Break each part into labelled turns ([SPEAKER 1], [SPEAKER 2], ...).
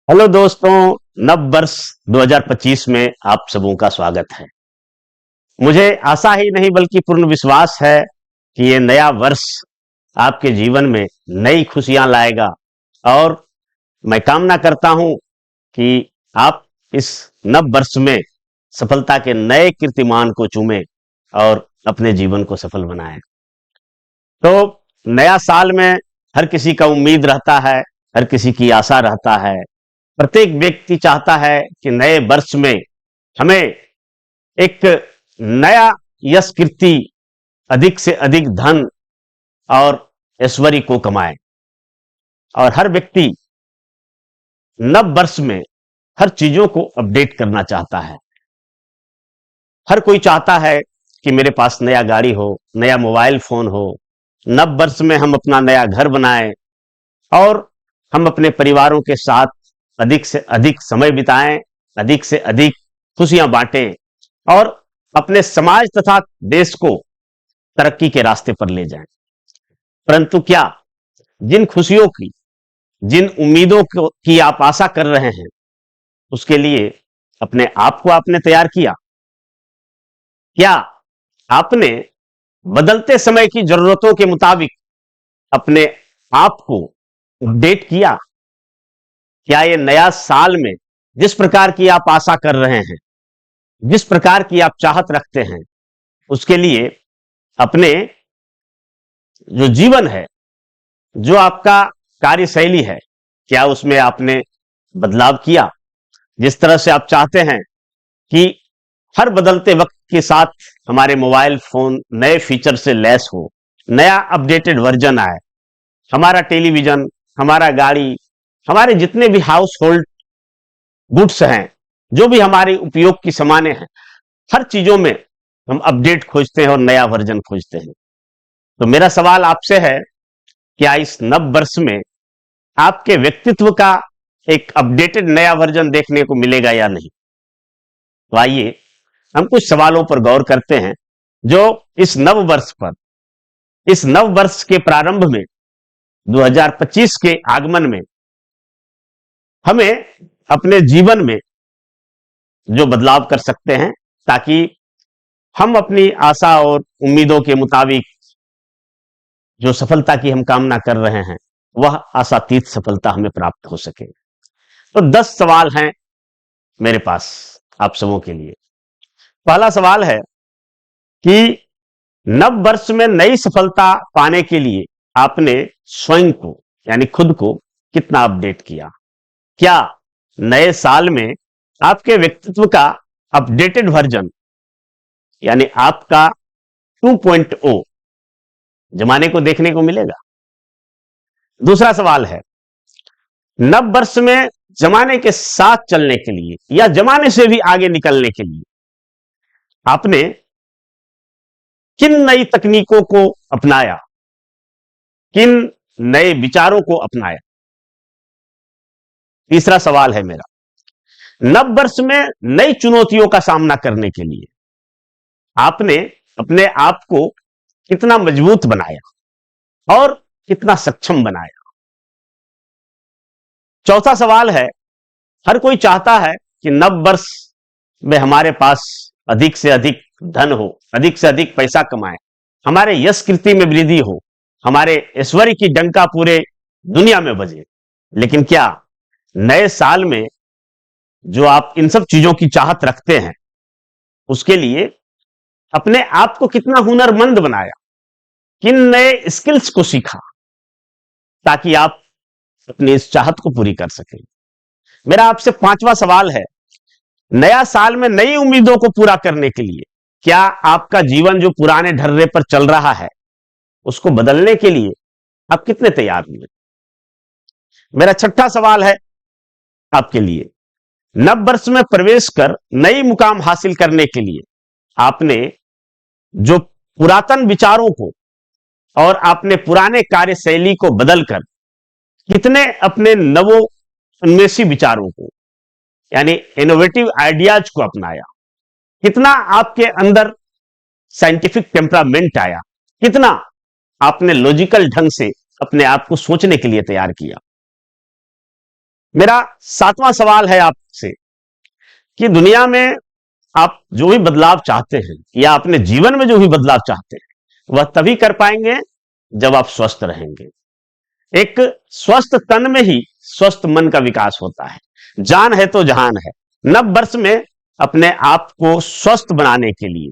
[SPEAKER 1] Hello दोस्तों। नव वर्ष 2025 में आप सबों का स्वागत है। मुझे आशा ही नहीं बल्कि पूर्ण विश्वास है कि ये नया वर्ष आपके जीवन में नई खुशियां लाएगा और मैं कामना करता हूं कि आप इस नव वर्ष में सफलता के नए कीर्तिमान को चूमें और अपने जीवन को सफल बनाएं। तो नया साल में हर किसी का उम्मीद रहता है, हर किसी की आशा रहता है। प्रत्येक व्यक्ति चाहता है कि नए वर्ष में हमें एक नया यश कीर्ति, अधिक से अधिक धन और ऐश्वर्य को कमाए। और हर व्यक्ति नव वर्ष में हर चीजों को अपडेट करना चाहता है। हर कोई चाहता है कि मेरे पास नया गाड़ी हो, नया मोबाइल फोन हो। नव वर्ष में हम अपना नया घर बनाएं और हम अपने परिवारों के साथ अधिक से अधिक समय बिताएं, अधिक से अधिक खुशियां बांटें और अपने समाज तथा देश को तरक्की के रास्ते पर ले जाएं। परंतु क्या जिन खुशियों की, जिन उम्मीदों की आप आशा कर रहे हैं, उसके लिए अपने आप को आपने तैयार किया? क्या आपने बदलते समय की जरूरतों के मुताबिक अपने आप को अपडेट किया? क्या ये नया साल में जिस प्रकार की आप आशा कर रहे हैं, जिस प्रकार की आप चाहत रखते हैं, उसके लिए अपने जो जीवन है, जो आपका कार्यशैली है, क्या उसमें आपने बदलाव किया? जिस तरह से आप चाहते हैं कि हर बदलते वक्त के साथ हमारे मोबाइल फोन नए फीचर से लैस हो, नया अपडेटेड वर्जन आए, हमारा टेलीविजन, हमारा गाड़ी, हमारे जितने भी हाउस होल्ड गुड्स हैं, जो भी हमारे उपयोग की सामानें हैं, हर चीजों में हम अपडेट खोजते हैं और नया वर्जन खोजते हैं। तो मेरा सवाल आपसे है, क्या इस नव वर्ष में आपके व्यक्तित्व का एक अपडेटेड नया वर्जन देखने को मिलेगा या नहीं? तो आइए हम कुछ सवालों पर गौर करते हैं जो इस नव वर्ष पर, इस नव वर्ष के प्रारंभ में, 2025 के आगमन में हमें अपने जीवन में जो बदलाव कर सकते हैं, ताकि हम अपनी आशा और उम्मीदों के मुताबिक जो सफलता की हम कामना कर रहे हैं, वह आशातीत सफलता हमें प्राप्त हो सके। तो 10 सवाल हैं मेरे पास आप सबों के लिए। पहला सवाल है कि नव वर्ष में नई सफलता पाने के लिए आपने स्वयं को, यानी खुद को, कितना अपडेट किया? क्या नए साल में आपके व्यक्तित्व का अपडेटेड वर्जन, यानी आपका 2.0 जमाने को देखने को मिलेगा? दूसरा सवाल है, नव वर्ष में जमाने के साथ चलने के लिए या जमाने से भी आगे निकलने के लिए आपने किन नई तकनीकों को अपनाया, किन नए विचारों को अपनाया? तीसरा सवाल है मेरा, नव वर्ष में नई चुनौतियों का सामना करने के लिए आपने अपने आप को कितना मजबूत बनाया और कितना सक्षम बनाया? चौथा सवाल है, हर कोई चाहता है कि नव वर्ष में हमारे पास अधिक से अधिक धन हो, अधिक से अधिक पैसा कमाए, हमारे यश कीर्ति में वृद्धि हो, हमारे ऐश्वर्य की डंका पूरे दुनिया में बजे। लेकिन क्या नए साल में जो आप इन सब चीजों की चाहत रखते हैं, उसके लिए अपने आप को कितना हुनरमंद बनाया, किन नए स्किल्स को सीखा, ताकि आप अपनी इस चाहत को पूरी कर सकें? मेरा आपसे पांचवा सवाल है, नया साल में नई उम्मीदों को पूरा करने के लिए क्या आपका जीवन जो पुराने ढर्रे पर चल रहा है, उसको बदलने के लिए आप कितने तैयार हुए? मेरा छठा सवाल है आपके लिए, नव वर्ष में प्रवेश कर नई मुकाम हासिल करने के लिए आपने जो पुरातन विचारों को और आपने पुराने कार्यशैली को बदलकर कितने अपने नवोन्मेषी विचारों को, यानी इनोवेटिव आइडियाज को अपनाया? कितना आपके अंदर साइंटिफिक टेम्परामेंट आया? कितना आपने लॉजिकल ढंग से अपने आप को सोचने के लिए तैयार किया? मेरा सातवां सवाल है आपसे कि दुनिया में आप जो भी बदलाव चाहते हैं या अपने जीवन में जो भी बदलाव चाहते हैं वह तभी कर पाएंगे जब आप स्वस्थ रहेंगे। एक स्वस्थ तन में ही स्वस्थ मन का विकास होता है। जान है तो जहान है। नव वर्ष में अपने आप को स्वस्थ बनाने के लिए,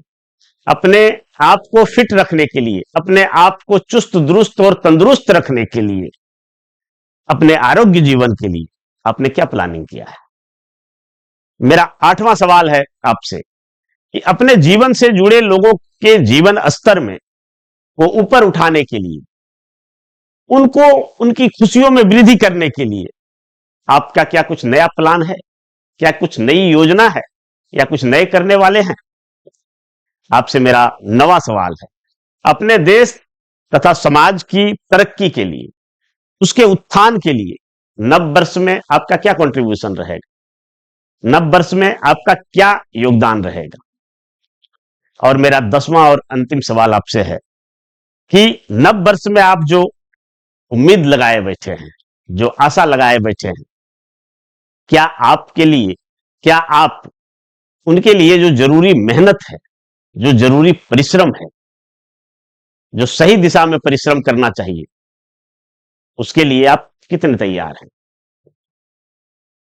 [SPEAKER 1] अपने आप को फिट रखने के लिए, अपने आप को चुस्त दुरुस्त और तंदुरुस्त रखने के लिए, अपने आरोग्य जीवन के लिए आपने क्या प्लानिंग किया है? मेरा आठवां सवाल है आपसे कि अपने जीवन से जुड़े लोगों के जीवन स्तर में को ऊपर उठाने के लिए, उनको उनकी खुशियों में वृद्धि करने के लिए आपका क्या कुछ नया प्लान है? क्या कुछ नई योजना है या कुछ नए करने वाले हैं? आपसे मेरा नवा सवाल है, अपने देश तथा समाज की तरक्की के लिए, उसके उत्थान के लिए नव वर्ष में आपका क्या कंट्रीब्यूशन रहेगा? नव वर्ष में आपका क्या योगदान रहेगा? और मेरा 10वां और अंतिम सवाल आपसे है कि नव वर्ष में आप जो उम्मीद लगाए बैठे हैं, जो आशा लगाए बैठे हैं, क्या आपके लिए, क्या आप उनके लिए जो जरूरी मेहनत है, जो जरूरी परिश्रम है, जो सही दिशा में परिश्रम करना चाहिए, उसके लिए आप कितने तैयार हैं?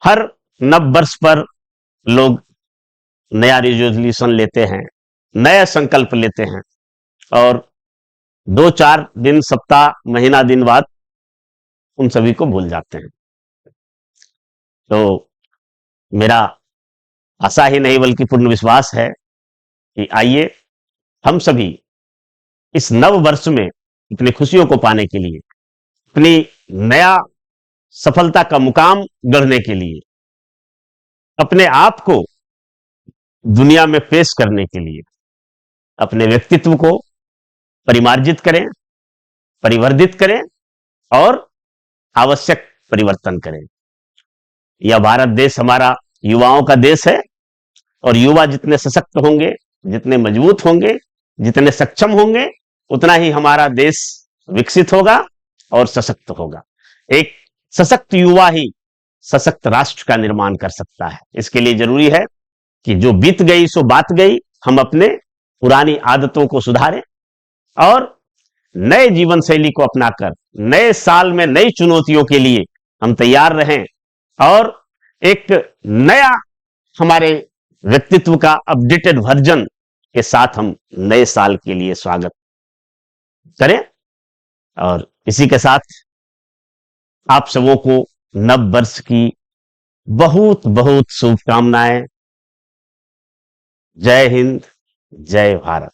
[SPEAKER 1] हर नव वर्ष पर लोग नया रिजोल्यूशन लेते हैं, नया संकल्प लेते हैं और 2-4 दिन, सप्ताह, महीना, दिन बाद उन सभी को भूल जाते हैं। तो मेरा आशा ही नहीं बल्कि पूर्ण विश्वास है कि आइए हम सभी इस नव वर्ष में अपनी खुशियों को पाने के लिए, अपनी नया सफलता का मुकाम गढ़ने के लिए, अपने आप को दुनिया में पेश करने के लिए अपने व्यक्तित्व को परिमार्जित करें, परिवर्धित करें और आवश्यक परिवर्तन करें। यह भारत देश हमारा युवाओं का देश है और युवा जितने सशक्त होंगे, जितने मजबूत होंगे, जितने सक्षम होंगे, उतना ही हमारा देश विकसित होगा और सशक्त होगा। एक सशक्त युवा ही सशक्त राष्ट्र का निर्माण कर सकता है। इसके लिए जरूरी है कि जो बीत गई सो बात गई, हम अपने पुरानी आदतों को सुधारें और नए जीवन शैली को अपनाकर नए साल में नई चुनौतियों के लिए हम तैयार रहें और एक नया हमारे व्यक्तित्व का अपडेटेड वर्जन के साथ हम नए साल के लिए स्वागत करें। और इसी के साथ आप सबों को नव वर्ष की बहुत बहुत शुभकामनाएं। जय हिंद, जय भारत।